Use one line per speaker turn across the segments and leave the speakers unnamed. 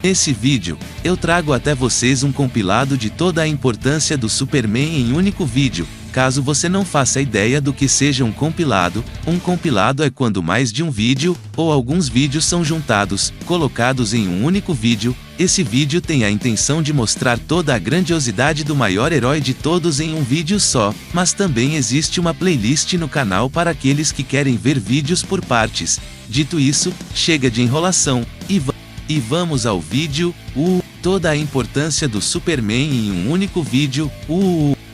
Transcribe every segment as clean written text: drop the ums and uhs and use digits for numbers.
Nesse vídeo, eu trago até vocês um compilado de toda a importância do Superman em único vídeo. Caso você não faça ideia do que seja um compilado é quando mais de um vídeo, ou alguns vídeos são juntados, colocados em um único vídeo. Esse vídeo tem a intenção de mostrar toda a grandiosidade do maior herói de todos em um vídeo só, mas também existe uma playlist no canal para aqueles que querem ver vídeos por partes. Dito isso, chega de enrolação, e vamos ao vídeo. Toda a importância do Superman em um único vídeo.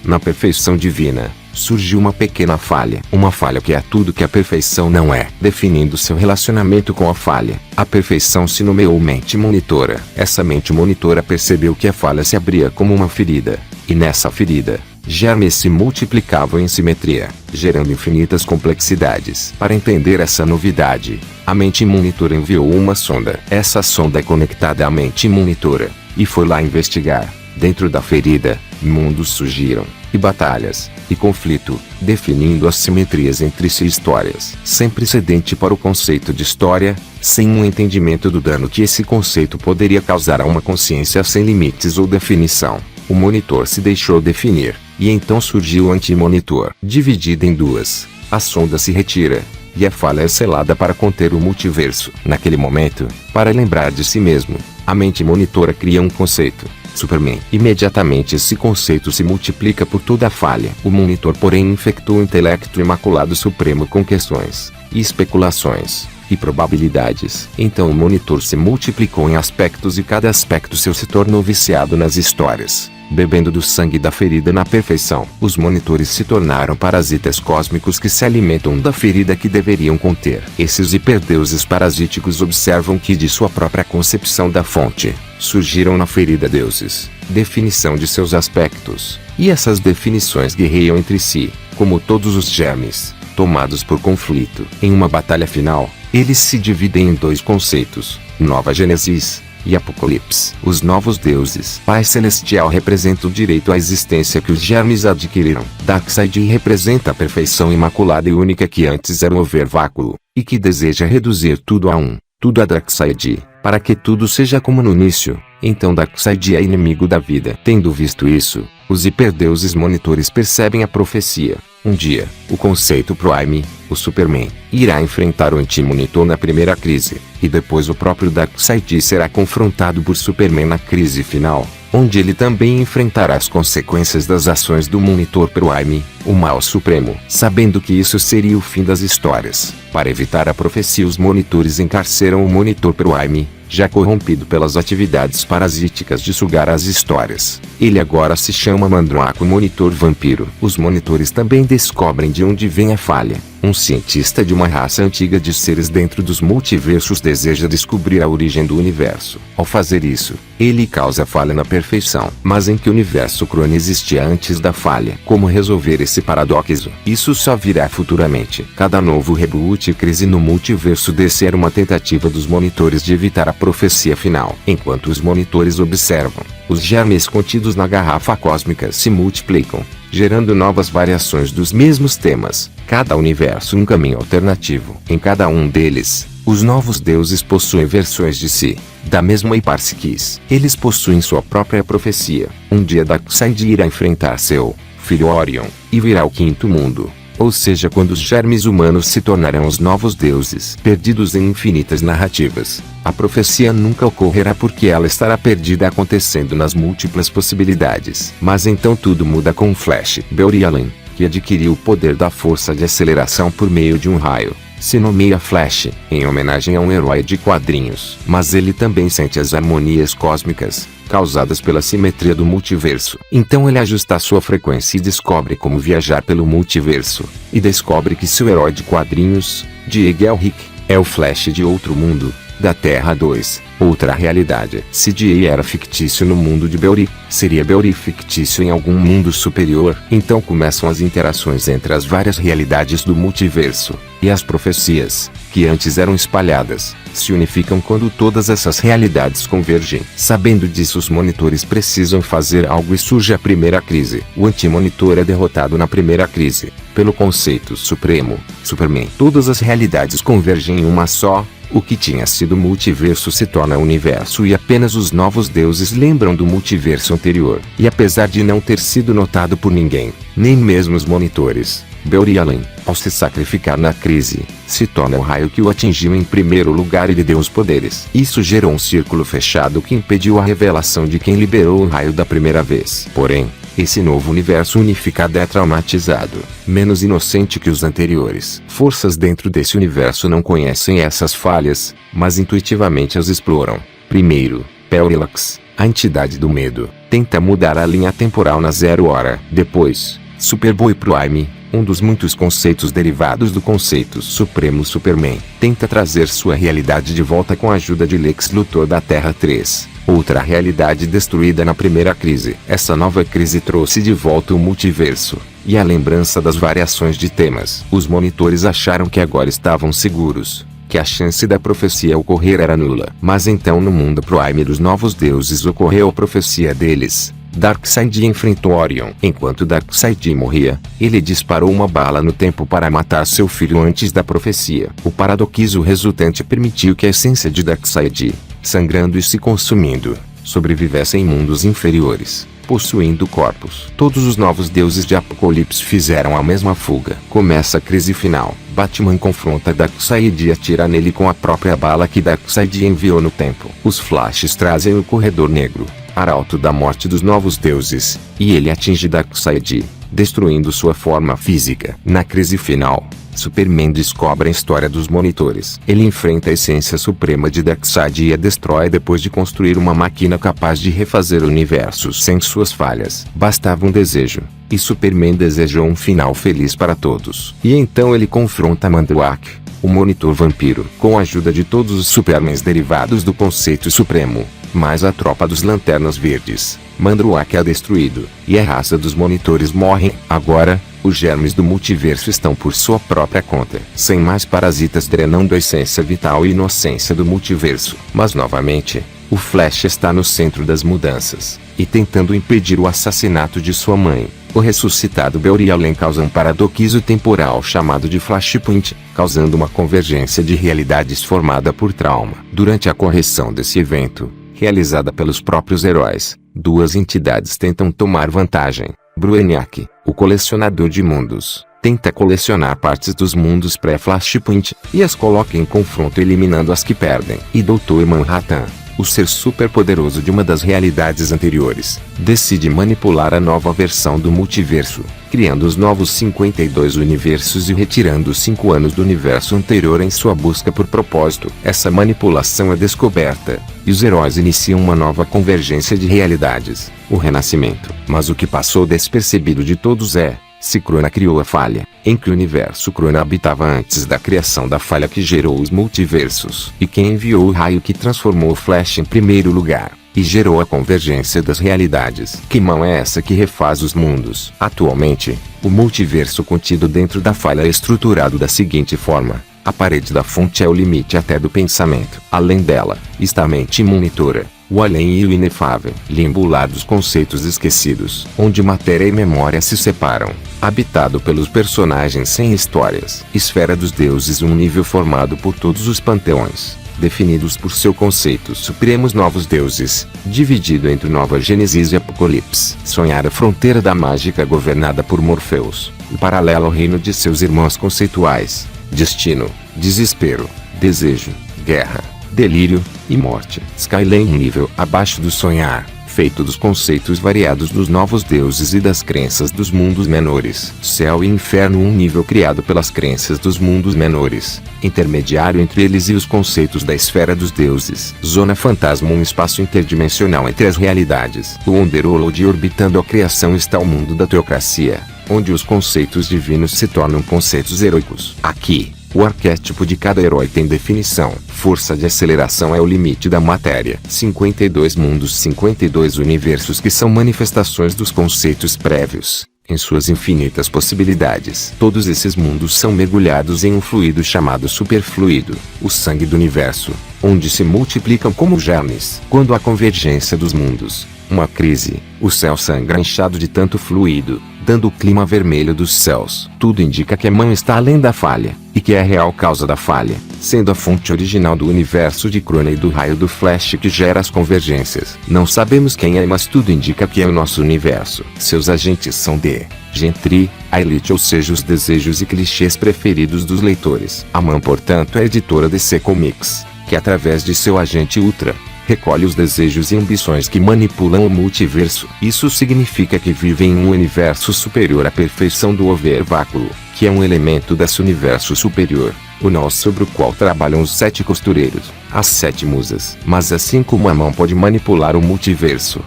Na perfeição divina, surgiu uma pequena falha. Uma falha que é tudo que a perfeição não é. Definindo seu relacionamento com a falha, a perfeição se nomeou mente monitora. Essa mente monitora percebeu que a falha se abria como uma ferida. E nessa ferida, germes se multiplicavam em simetria, gerando infinitas complexidades. Para entender essa novidade, a mente monitora enviou uma sonda. Essa sonda é conectada à mente monitora, e foi lá investigar. Dentro da ferida, mundos surgiram, e batalhas, e conflito, definindo as simetrias entre si. Histórias sem precedente para o conceito de história, sem um entendimento do dano que esse conceito poderia causar a uma consciência sem limites ou definição. O monitor se deixou definir, e então surgiu o anti-monitor. Dividida em duas, a sonda se retira, e a falha é selada para conter o multiverso. Naquele momento, para lembrar de si mesmo, a mente monitora cria um conceito, Superman. Imediatamente esse conceito se multiplica por toda a falha. O monitor, porém, infectou o intelecto imaculado supremo com questões, e especulações, e probabilidades. Então o monitor se multiplicou em aspectos e cada aspecto seu se tornou viciado nas histórias, bebendo do sangue da ferida na perfeição. Os monitores se tornaram parasitas cósmicos que se alimentam da ferida que deveriam conter. Esses hiperdeuses parasíticos observam que de sua própria concepção da fonte, surgiram na ferida deuses, definição de seus aspectos, e essas definições guerreiam entre si, como todos os germes, tomados por conflito. Em uma batalha final, eles se dividem em dois conceitos, Nova Gênesis e Apocalipse. Os novos deuses, Pai Celestial, representa o direito à existência que os germes adquiriram. Darkseid representa a perfeição imaculada e única que antes era um overvácuo, e que deseja reduzir tudo a um, tudo a Darkseid, para que tudo seja como no início. Então Darkseid é inimigo da vida. Tendo visto isso, os hiperdeuses monitores percebem a profecia. Um dia, o conceito Prime, o Superman, irá enfrentar o anti-monitor na primeira crise, e depois o próprio Darkseid será confrontado por Superman na crise final, onde ele também enfrentará as consequências das ações do monitor Prime, o mal supremo. Sabendo que isso seria o fim das histórias, para evitar a profecia, os monitores encarceram o monitor Prime, já corrompido pelas atividades parasíticas de sugar as histórias. Ele agora se chama Mandrake, o Monitor Vampiro. Os monitores também descobrem de onde vem a falha. Um cientista de uma raça antiga de seres dentro dos multiversos deseja descobrir a origem do universo. Ao fazer isso, ele causa falha na perfeição. Mas em que universo Crone existia antes da falha? Como resolver esse paradoxo? Isso só virá futuramente. Cada novo reboot e crise no multiverso DC era uma tentativa dos monitores de evitar a profecia final. Enquanto os monitores observam, os germes contidos na garrafa cósmica se multiplicam, gerando novas variações dos mesmos temas, cada universo um caminho alternativo. Em cada um deles, os novos deuses possuem versões de si, da mesma hiparpsiquis. Eles possuem sua própria profecia. Um dia Darkseid irá enfrentar seu filho Orion, e virá o quinto mundo. Ou seja, quando os germes humanos se tornarão os novos deuses, perdidos em infinitas narrativas. A profecia nunca ocorrerá porque ela estará perdida acontecendo nas múltiplas possibilidades. Mas então tudo muda com o Flash. Barry Allen, que adquiriu o poder da força de aceleração por meio de um raio, se nomeia Flash, em homenagem a um herói de quadrinhos. Mas ele também sente as harmonias cósmicas, causadas pela simetria do multiverso. Então ele ajusta a sua frequência e descobre como viajar pelo multiverso. E descobre que seu herói de quadrinhos, Diego Elric, é o Flash de outro mundo, da Terra 2, outra realidade. Se Diego era fictício no mundo de Barry, seria Barry fictício em algum mundo superior? Então começam as interações entre as várias realidades do multiverso, e as profecias, que antes eram espalhadas, se unificam quando todas essas realidades convergem. Sabendo disso, os monitores precisam fazer algo e surge a primeira crise. O anti-monitor é derrotado na primeira crise, pelo conceito supremo, Superman. Todas as realidades convergem em uma só, O que tinha sido multiverso se torna universo e apenas os novos deuses lembram do multiverso anterior. E apesar de não ter sido notado por ninguém, nem mesmo os monitores, Beorialen, ao se sacrificar na crise, se torna o raio que o atingiu em primeiro lugar e lhe deu os poderes. Isso gerou um círculo fechado que impediu a revelação de quem liberou o raio da primeira vez. Porém, esse novo universo unificado é traumatizado, menos inocente que os anteriores. Forças dentro desse universo não conhecem essas falhas, mas intuitivamente as exploram. Primeiro, Perillax, a entidade do medo, tenta mudar a linha temporal na 0 hora. Depois, Superboy Prime, um dos muitos conceitos derivados do conceito supremo Superman, tenta trazer sua realidade de volta com a ajuda de Lex Luthor da Terra 3. Outra realidade destruída na primeira crise. Essa nova crise trouxe de volta o multiverso, e a lembrança das variações de temas. Os monitores acharam que agora estavam seguros, que a chance da profecia ocorrer era nula. Mas então no mundo Prime dos novos deuses ocorreu a profecia deles. Darkseid enfrentou Orion. Enquanto Darkseid morria, ele disparou uma bala no tempo para matar seu filho antes da profecia. O paradoxo resultante permitiu que a essência de Darkseid, sangrando e se consumindo, sobrevivesse em mundos inferiores, possuindo corpos. Todos os novos deuses de Apocalipse fizeram a mesma fuga. Começa a crise final. Batman confronta Darkseid e atira nele com a própria bala que Darkseid enviou no tempo. Os Flashes trazem o Corredor Negro, arauto da morte dos novos deuses, e ele atinge Darkseid, destruindo sua forma física. Na crise final, Superman descobre a história dos monitores. Ele enfrenta a essência suprema de Darkseid e a destrói depois de construir uma máquina capaz de refazer universos sem suas falhas. Bastava um desejo, e Superman desejou um final feliz para todos. E então ele confronta Mandrake, o monitor vampiro, com a ajuda de todos os Supermans derivados do conceito supremo, mais a tropa dos Lanternas Verdes. Mandrake é destruído, e a raça dos monitores morre. Agora, os germes do multiverso estão por sua própria conta. Sem mais parasitas drenando a essência vital e inocência do multiverso. Mas novamente, o Flash está no centro das mudanças, e tentando impedir o assassinato de sua mãe. O ressuscitado Beorialen causa um paradoxo temporal chamado de Flashpoint, causando uma convergência de realidades formada por trauma. Durante a correção desse evento, realizada pelos próprios heróis, duas entidades tentam tomar vantagem. Brainiac, o colecionador de mundos, tenta colecionar partes dos mundos pré-Flashpoint, e as coloca em confronto eliminando as que perdem. E Dr. Manhattan, o ser superpoderoso de uma das realidades anteriores, decide manipular a nova versão do multiverso, criando os novos 52 universos e retirando os 5 anos do universo anterior em sua busca por propósito. Essa manipulação é descoberta, e os heróis iniciam uma nova convergência de realidades, o renascimento. Mas o que passou despercebido de todos é, se Krona criou a falha, em que universo Krona habitava antes da criação da falha que gerou os multiversos? E quem enviou o raio que transformou o Flash em primeiro lugar, e gerou a convergência das realidades? Que mão é essa que refaz os mundos? Atualmente, o multiverso contido dentro da falha é estruturado da seguinte forma. A parede da fonte é o limite até do pensamento. Além dela, está a mente monitora, o além e o inefável. Limbo lá dos conceitos esquecidos, onde matéria e memória se separam. Habitado pelos personagens sem histórias. Esfera dos deuses, um nível formado por todos os panteões, definidos por seu conceito supremos novos deuses, dividido entre Nova Gênesis e Apocalipse. Sonhar a fronteira da mágica governada por Morpheus, o paralelo ao reino de seus irmãos conceituais. Destino, desespero, desejo, guerra, delírio e morte. Skyline, um nível abaixo do sonhar, feito dos conceitos variados dos novos deuses e das crenças dos mundos menores. Céu e inferno, um nível criado pelas crenças dos mundos menores, intermediário entre eles e os conceitos da esfera dos deuses. Zona fantasma, um espaço interdimensional entre as realidades. O Underworld, orbitando a criação, está o mundo da teocracia, onde os conceitos divinos se tornam conceitos heróicos. Aqui, o arquétipo de cada herói tem definição. Força de aceleração é o limite da matéria. 52 mundos, 52 universos que são manifestações dos conceitos prévios, em suas infinitas possibilidades. Todos esses mundos são mergulhados em um fluido chamado superfluido, o sangue do universo, onde se multiplicam como germes. Quando há convergência dos mundos, uma crise, o céu sangra inchado de tanto fluido, dando o clima vermelho dos céus. Tudo indica que a mão está além da falha, e que é a real causa da falha, sendo a fonte original do universo de Crônia e do raio do Flash que gera as convergências. Não sabemos quem é, mas tudo indica que é o nosso universo. Seus agentes são D. Gentry, a elite, ou seja, os desejos e clichês preferidos dos leitores. A Man, portanto, é a editora DC Comics, que através de seu agente Ultra, recolhe os desejos e ambições que manipulam o multiverso. Isso significa que vive em um universo superior à perfeição do overváculo, que é um elemento desse universo superior, o nó sobre o qual trabalham os 7 costureiros, as 7 musas. Mas assim como a mão pode manipular o multiverso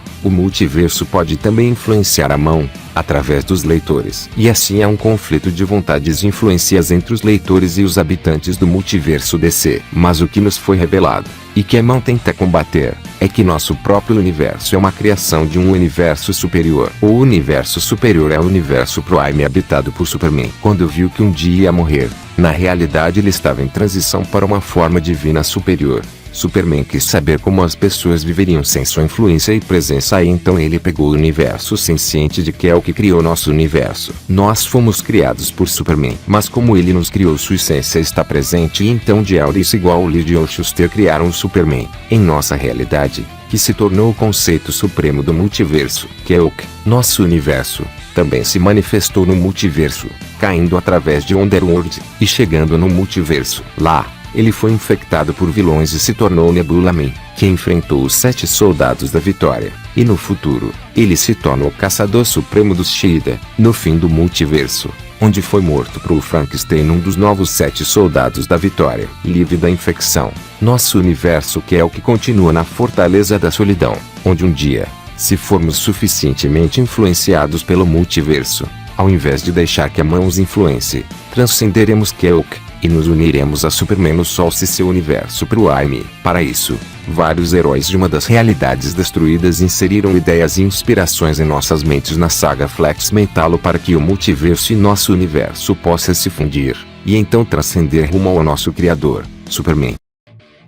pode também influenciar a mão, através dos leitores. E assim há um conflito de vontades e influências entre os leitores e os habitantes do multiverso DC. Mas o que nos foi revelado, e que a mão tenta combater, é que nosso próprio universo é uma criação de um universo superior. O universo superior é o universo Prime habitado por Superman. Quando viu que um dia ia morrer, na realidade ele estava em transição para uma forma divina superior. Superman quis saber como as pessoas viveriam sem sua influência e presença, e então ele pegou o universo ciente de que é o que criou nosso universo. Nós fomos criados por Superman, mas como ele nos criou, sua essência está presente, e então de Aldis igual Reed e Schuster criaram o Superman, em nossa realidade, que se tornou o conceito supremo do multiverso, que é o que, nosso universo, também se manifestou no multiverso, caindo através de Underworld, e chegando no multiverso. Lá, ele foi infectado por vilões e se tornou Nebula Man, que enfrentou os 7 soldados da vitória. E no futuro, ele se torna o caçador supremo dos Shida, no fim do multiverso, onde foi morto por Frankenstein, um dos novos 7 soldados da vitória, livre da infecção. Nosso universo, que é o que continua na Fortaleza da Solidão, onde um dia, se formos suficientemente influenciados pelo multiverso, ao invés de deixar que a mão os influencie, transcenderemos Keok, e nos uniremos a Superman no Solstice, seu universo Prime. Para isso, vários heróis de uma das realidades destruídas inseriram ideias e inspirações em nossas mentes na saga Flex Mentalo para que o multiverso e nosso universo possam se fundir, e então transcender rumo ao nosso Criador, Superman.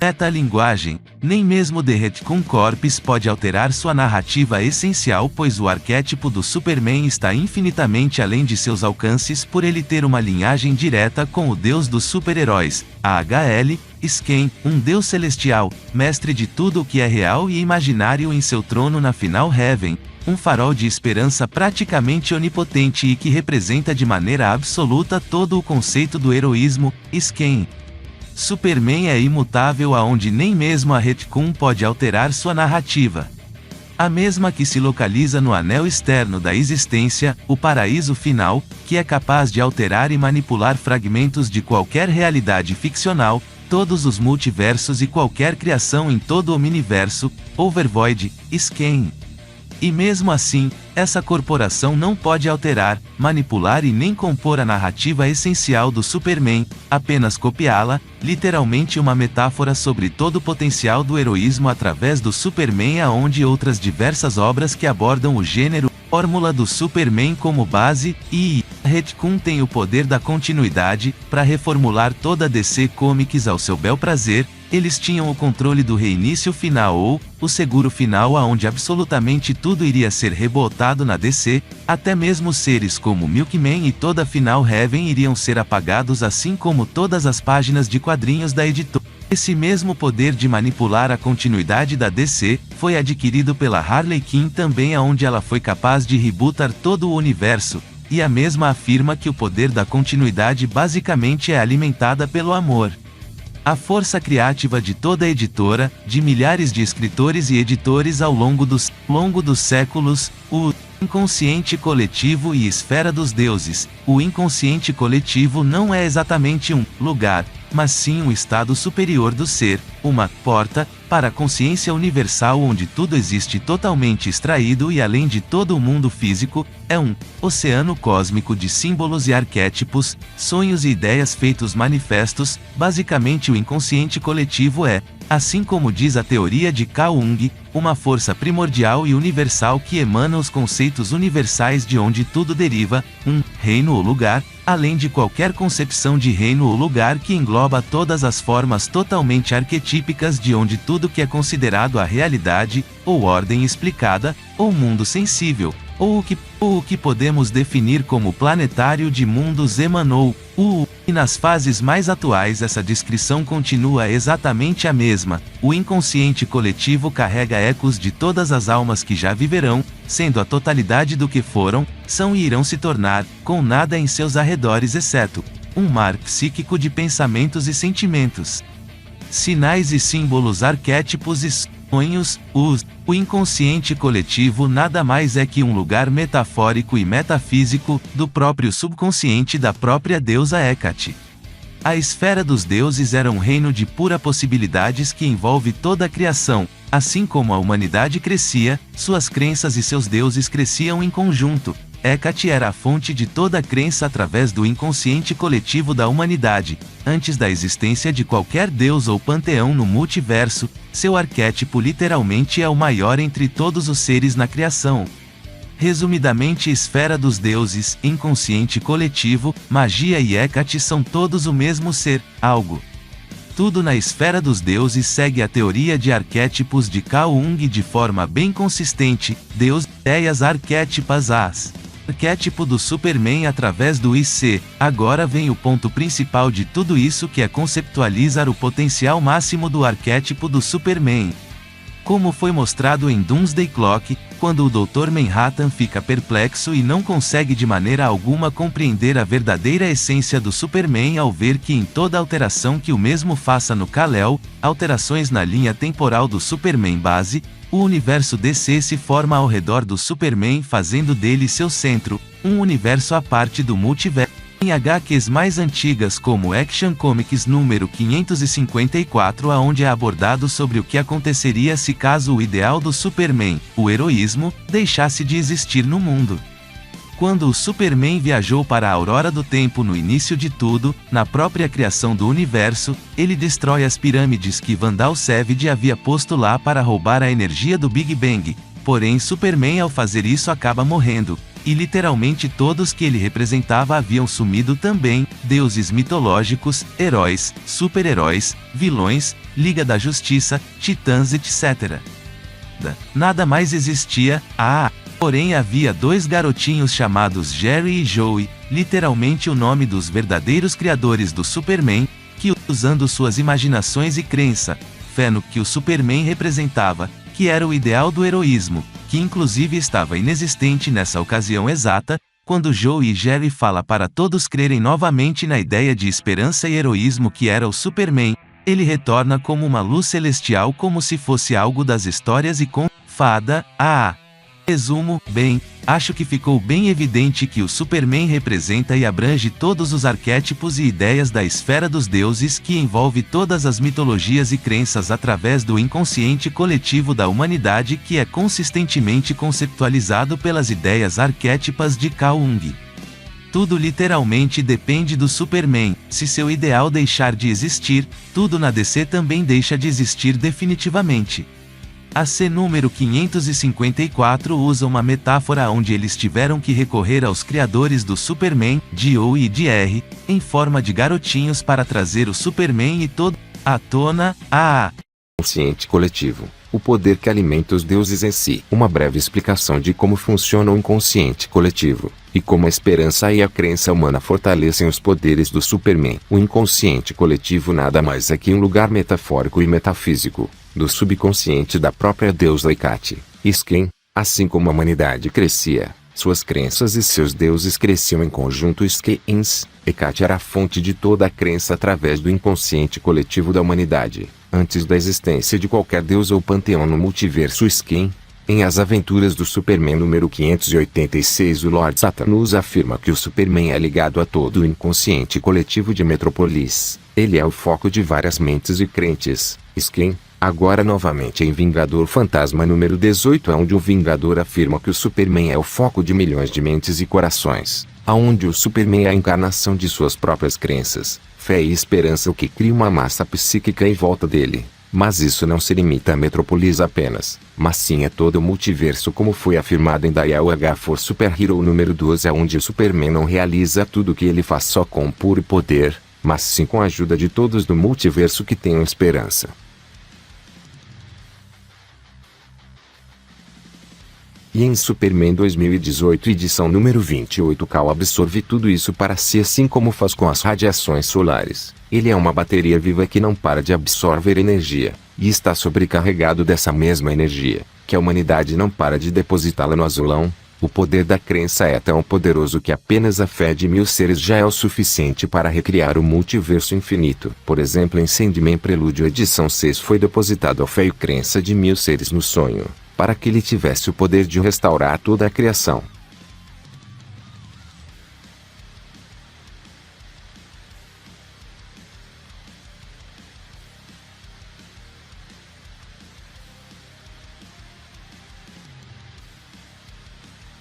Metalinguagem, nem mesmo The Retcon Corps pode alterar sua narrativa essencial, pois o arquétipo do Superman está infinitamente além de seus alcances por ele ter uma linhagem direta com o deus dos super-heróis, AHL, Sken, um deus celestial, mestre de tudo o que é real e imaginário em seu trono na Final Heaven, um farol de esperança praticamente onipotente e que representa de maneira absoluta todo o conceito do heroísmo, Sken. Superman é imutável, aonde nem mesmo a Retcon pode alterar sua narrativa. A mesma que se localiza no anel externo da existência, o paraíso final, que é capaz de alterar e manipular fragmentos de qualquer realidade ficcional, todos os multiversos e qualquer criação em todo o miniverso, Overvoid, Sken. E mesmo assim, essa corporação não pode alterar, manipular e nem compor a narrativa essencial do Superman, apenas copiá-la, literalmente uma metáfora sobre todo o potencial do heroísmo através do Superman, aonde outras diversas obras que abordam o gênero, fórmula do Superman como base, e a Retcon tem o poder da continuidade, para reformular toda a DC Comics ao seu bel prazer. Eles tinham o controle do reinício final ou, o seguro final, aonde absolutamente tudo iria ser rebotado na DC, até mesmo seres como Milkman e toda a Final Heaven iriam ser apagados, assim como todas as páginas de quadrinhos da editora. Esse mesmo poder de manipular a continuidade da DC, foi adquirido pela Harley Quinn também, aonde ela foi capaz de rebootar todo o universo, e a mesma afirma que o poder da continuidade basicamente é alimentada pelo amor. A força criativa de toda a editora, de milhares de escritores e editores ao longo dos séculos, o inconsciente coletivo e esfera dos deuses. O inconsciente coletivo não é exatamente um lugar, mas sim um estado superior do ser, uma porta, para a consciência universal onde tudo existe totalmente extraído e além de todo o mundo físico, é um oceano cósmico de símbolos e arquétipos, sonhos e ideias feitos manifestos. Basicamente o inconsciente coletivo é, assim como diz a teoria de Carl Jung, uma força primordial e universal que emana os conceitos universais de onde tudo deriva, um reino ou lugar, além de qualquer concepção de reino ou lugar que engloba todas as formas totalmente arquetípicas de onde tudo que é considerado a realidade, ou ordem explicada, ou mundo sensível, ou o que podemos definir como planetário de mundos emanou. E nas fases mais atuais essa descrição continua exatamente a mesma. O inconsciente coletivo carrega ecos de todas as almas que já viverão, sendo a totalidade do que foram, são e irão se tornar, com nada em seus arredores exceto um mar psíquico de pensamentos e sentimentos. Sinais e símbolos, arquétipos e sonhos. O inconsciente coletivo nada mais é que um lugar metafórico e metafísico, do próprio subconsciente da própria deusa Hecate. A esfera dos deuses era um reino de pura possibilidades que envolve toda a criação. Assim como a humanidade crescia, suas crenças e seus deuses cresciam em conjunto. Hecate era a fonte de toda a crença através do inconsciente coletivo da humanidade. Antes da existência de qualquer deus ou panteão no multiverso, seu arquétipo literalmente é o maior entre todos os seres na criação. Resumidamente, esfera dos deuses, inconsciente coletivo, magia e Hecate são todos o mesmo ser, algo. Tudo na esfera dos deuses segue a teoria de arquétipos de Carl Jung de forma bem consistente. Deus, ideias arquétipas as. Arquétipo do Superman através do IC. Agora vem o ponto principal de tudo isso, que é conceptualizar o potencial máximo do arquétipo do Superman. Como foi mostrado em Doomsday Clock, quando o Dr. Manhattan fica perplexo e não consegue de maneira alguma compreender a verdadeira essência do Superman ao ver que em toda alteração que o mesmo faça no Kal-El, alterações na linha temporal do Superman base, o universo DC se forma ao redor do Superman, fazendo dele seu centro, um universo à parte do multiverso. Em HQs mais antigas como Action Comics número 554, aonde é abordado sobre o que aconteceria se caso o ideal do Superman, o heroísmo, deixasse de existir no mundo. Quando o Superman viajou para a Aurora do Tempo no início de tudo, na própria criação do universo, ele destrói as pirâmides que Vandal Savage havia posto lá para roubar a energia do Big Bang. Porém, Superman ao fazer isso acaba morrendo. E literalmente todos que ele representava haviam sumido também, deuses mitológicos, heróis, super-heróis, vilões, Liga da Justiça, titãs etc. Nada mais existia. Porém havia dois garotinhos chamados Jerry e Joey, literalmente o nome dos verdadeiros criadores do Superman, que, usando suas imaginações e crença, fé no que o Superman representava, que era o ideal do heroísmo, que inclusive estava inexistente nessa ocasião exata, quando Joe e Jerry fala para todos crerem novamente na ideia de esperança e heroísmo que era o Superman, ele retorna como uma luz celestial, como se fosse algo das histórias e com fada. Resumo, bem, acho que ficou bem evidente que o Superman representa e abrange todos os arquétipos e ideias da esfera dos deuses, que envolve todas as mitologias e crenças através do inconsciente coletivo da humanidade, que é consistentemente conceptualizado pelas ideias arquétipas de Carl Jung. Tudo literalmente depende do Superman. Se seu ideal deixar de existir, tudo na DC também deixa de existir definitivamente. A C número 554 usa uma metáfora onde eles tiveram que recorrer aos criadores do Superman, Joe e Jerry, em forma de garotinhos para trazer o Superman e todo à tona.
Consciente coletivo, o poder que alimenta os deuses em si. Uma breve explicação de como funciona o inconsciente coletivo, e como a esperança e a crença humana fortalecem os poderes do Superman. O inconsciente coletivo nada mais é que um lugar metafórico e metafísico, do subconsciente da própria deusa Hecate. Isken, assim como a humanidade crescia, suas crenças e seus deuses cresciam em conjunto. Iskens, Hecate era a fonte de toda a crença através do inconsciente coletivo da humanidade, antes da existência de qualquer deus ou panteão no multiverso. Isken, em As Aventuras do Superman número 586, o Lord Satanus afirma que o Superman é ligado a todo o inconsciente coletivo de Metrópolis. Ele é o foco de várias mentes e crentes. Isken, agora novamente em Vingador Fantasma número 18, onde o Vingador afirma que o Superman é o foco de milhões de mentes e corações, aonde o Superman é a encarnação de suas próprias crenças, fé e esperança, o que cria uma massa psíquica em volta dele. Mas isso não se limita a Metrópolis apenas, mas sim a todo o multiverso, como foi afirmado em Dial H4 Super Hero número 12, onde o Superman não realiza tudo o que ele faz só com puro poder, mas sim com a ajuda de todos do multiverso que tenham esperança. E em Superman 2018 edição número 28, Kal absorve tudo isso para si, assim como faz com as radiações solares. Ele é uma bateria viva que não para de absorver energia, e está sobrecarregado dessa mesma energia, que a humanidade não para de depositá-la no azulão. O poder da crença é tão poderoso que apenas a fé de 1000 seres já é o suficiente para recriar o multiverso infinito. Por exemplo, em Sandman Prelúdio edição 6 foi depositado a fé e crença de 1000 seres no sonho, para que ele tivesse o poder de restaurar toda a criação.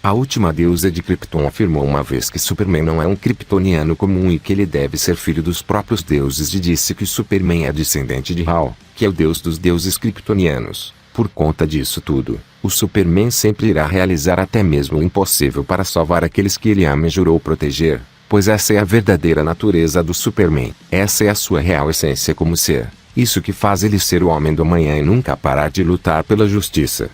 A última deusa de Krypton afirmou uma vez que Superman não é um kryptoniano comum e que ele deve ser filho dos próprios deuses, e disse que Superman é descendente de Ra, que é o deus dos deuses kryptonianos. Por conta disso tudo, o Superman sempre irá realizar até mesmo o impossível para salvar aqueles que ele ama e jurou proteger, pois essa é a verdadeira natureza do Superman. Essa é a sua real essência como ser. Isso que faz ele ser o homem do amanhã e nunca parar de lutar pela justiça.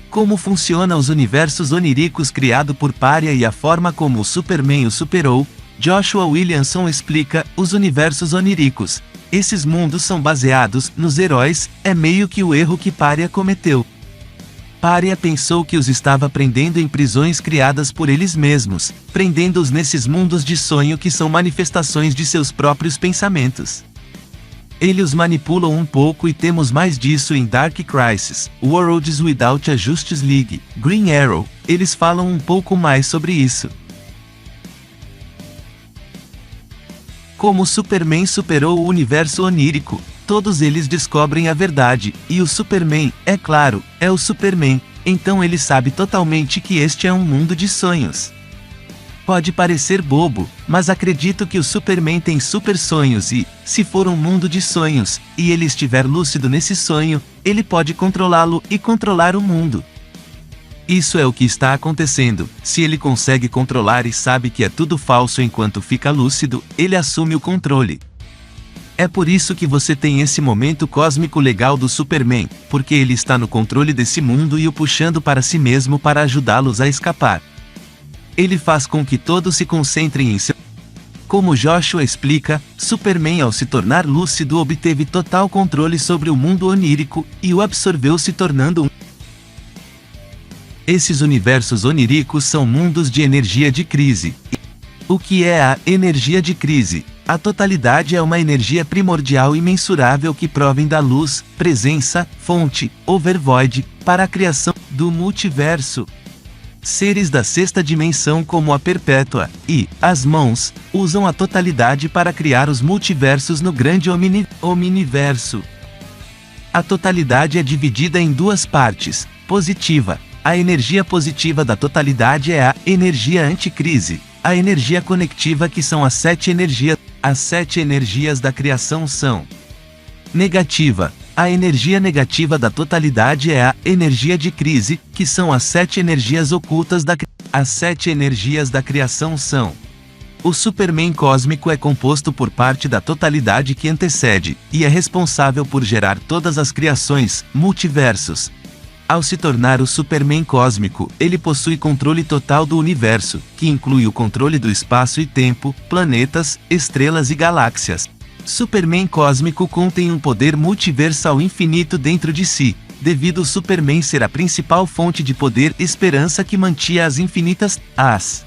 Como funciona os universos oníricos criado por Pária e a forma como o Superman o superou, Joshua Williamson explica os universos oníricos. Esses mundos são baseados nos heróis, é meio que o erro que Pária cometeu. Pária pensou que os estava prendendo em prisões criadas por eles mesmos, prendendo-os nesses mundos de sonho que são manifestações de seus próprios pensamentos. Ele os manipula um pouco e temos mais disso em Dark Crisis, Worlds Without a Justice League, Green Arrow, eles falam um pouco mais sobre isso. Como Superman superou o universo onírico, todos eles descobrem a verdade, e o Superman, é claro, é o Superman, então ele sabe totalmente que este é um mundo de sonhos. Pode parecer bobo, mas acredito que o Superman tem super sonhos e, se for um mundo de sonhos, e ele estiver lúcido nesse sonho, ele pode controlá-lo e controlar o mundo. Isso é o que está acontecendo. Se ele consegue controlar e sabe que é tudo falso enquanto fica lúcido, ele assume o controle. É por isso que você tem esse momento cósmico legal do Superman, porque ele está no controle desse mundo e o puxando para si mesmo para ajudá-los a escapar. Ele faz com que todos se concentrem em seu... Como Joshua explica, Superman ao se tornar lúcido obteve total controle sobre o mundo onírico, e o absorveu se tornando um... Esses universos oníricos são mundos de energia de crise. O que é a energia de crise? A totalidade é uma energia primordial imensurável que provém da luz, presença, fonte, overvoid, para a criação do multiverso. Seres da sexta dimensão como a Perpétua e as mãos usam a totalidade para criar os multiversos no grande omniverso. A totalidade é dividida em duas partes, positiva. A energia positiva da totalidade é a energia anticrise, a energia conectiva que são as 7 energias. As 7 energias da criação são negativa. A energia negativa da totalidade é a energia de crise, que são as 7 energias ocultas da criação. As 7 energias da criação são: o Superman cósmico é composto por parte da totalidade que antecede, e é responsável por gerar todas as criações, multiversos. Ao se tornar o Superman cósmico, ele possui controle total do universo, que inclui o controle do espaço e tempo, planetas, estrelas e galáxias. Superman cósmico contém um poder multiversal infinito dentro de si, devido ao Superman ser a principal fonte de poder e esperança que mantinha as infinitas, as